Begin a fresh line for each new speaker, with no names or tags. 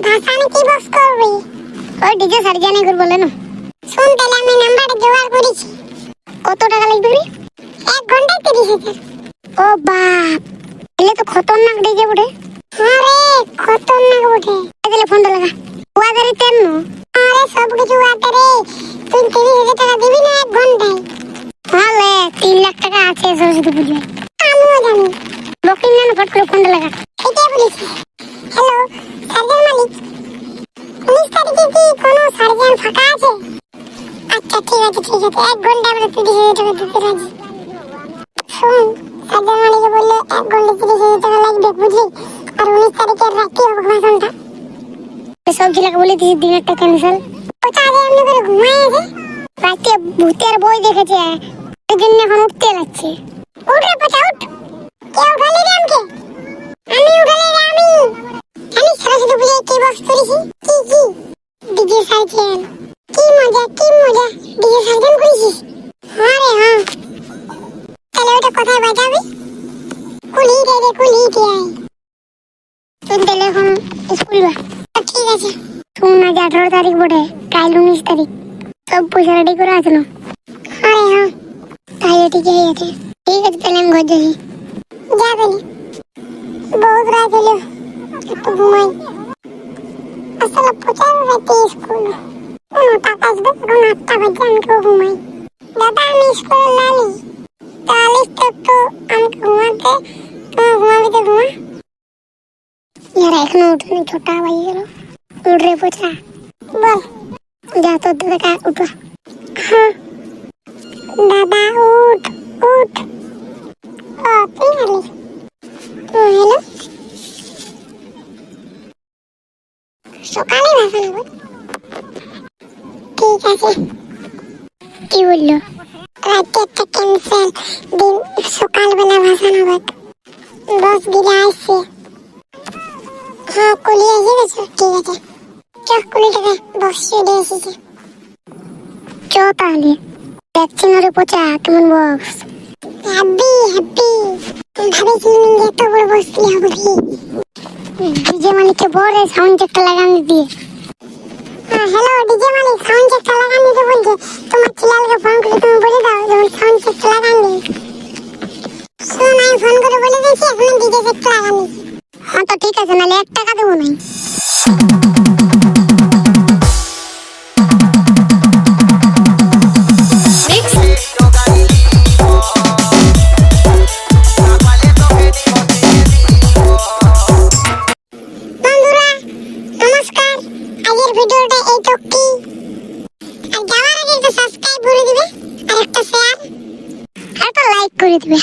ভাসানে কি বস করবি? ওই ডিজে সার্জানি করে বলে না। শুন তাহলে আমি নাম্বারটা জোগাড় করেছি। কত টাকা লাগবে রে? 1 ঘন্টায় 30,000। ও বাপ, এলে তো খতরনাক ডিজে বটে। হ্যাঁ রে, খতরনাক বটে। তাহলে ফোনটা লাগা। ওয়াদারে তেন না। আরে সব কিছু ওয়াদারে। তুই 30,000 টাকা দিবি না 1 ঘন্টায়? হ্যাঁ লে, 3 লাখ টাকা আছে সরস্বতী পুজোয়। আমিও জানি। বকিং না ফট করে ফোনটা লাগা। এটাই বলেছি। হ্যালো, সার্জন মালিক। 19 তারিখে কি কোনো সার্জন ফাঁকা আছে? আচ্ছা ঠিক আছে ঠিক আছে, 1 ঘন্টা আমরা 30,000 টাকা দিতে রাজি। শুন, সার্জন মালিকে বললে 1 ঘন্টা 30,000 টাকা লাগবে বুঝলি? আর 19 তারিখের রাতে হবে ভাষণটা। সব ছেলেকে বলে দিই দিনেরটা ক্যান্সেল। ওটা আগে এমনি করে ঘুমায় আছে। রাতে ভূতের বই দেখেছে, এই জন্য এখন উঠতে লাগছে। উঠ রে পচা উঠ। কে উঠালি রে আমাকে? আমি উঠালি রে আমি। আমি সরস্বতী পুজোয় কি বক্স করেছি? কি ডিজে সার্জন। কি মজা ডিজে সার্জন করেছিস? হ্যাঁ রে হ্যাঁ। তাহলে ওটা কোথায় বাজাবি? কুলি দে রে কুলি দে। তুই তাহলে এখন স্কুল যা। ঠিক আছে। শুন আজ 18 তারিখ বটে, কাল 19 তারিখ। সব পয়সা রেডি করে আসলো। হ্যাঁ হ্যাঁ, তাহলে ঠিক আছে। ঠিক আছে তাহলে আমি ঘর যাই। যা তাহলে। বহুত রাত হলো, একটু ঘুমাই। আসলে প্রচার রাতে স্কুল। 9টা বাজবে, এখন 8টা বাজে, আমি তো ঘুমাই। দাদা আমি স্কুলে লালি। তাহলে তো একটু আমাকে ঘুমাতে, তোমার ঘুমাবি তো ঘুমা। यार এখনো উঠেনি, 6টা বাজে গেল। উঠ রে পোচা। বল। যা তোর দাদা কা উঠ। হ্যাঁ দাদা উঠ উঠ। ও তুই হলি? হ্যালো, সকালে ভাষা নেব। ঠিক আছে। কি বললো? রাতে একটা ক্যান্সেল, দিন সকালবেলা ভাষা নেব। 10 দিনে আসছে। হ্যাঁ কুলি এসে গেছে। ঠিক আছে চ, কুলিটাকে বক্সে দিয়ে এসেছি। চ তাহলে। দেখছি না রে পচা কেমন বক্স। হ্যাপি ভাবেছিলাম যে এত বড় বক্স দিয়ে হবে কি। ডিজে মালিককে বড় সাউন্ড চেকটা লাগান দিয়ে। হ্যাঁ হ্যালো ডিজে মালিক, সাউন্ড চেকটা লাগান দিতে বলছে। তোমার ছেলেকে ফোন করে তুমি বলে দাও যেমন সাউন্ড চেকটা লাগান দিই। শোন আমি ফোন করে বলে দিয়েছি এখন ডিজে চেকটা লাগান দিই। হ্যাঁ তো ঠিক আছে, নাহলে 1 টাকা দেবো না। ভিডিওটা এইটুকুই। আর যাওয়ার আগে একটা সাবস্ক্রাইব করে দিবে, আর একটা শেয়ার আর একটা লাইক করে দিবে।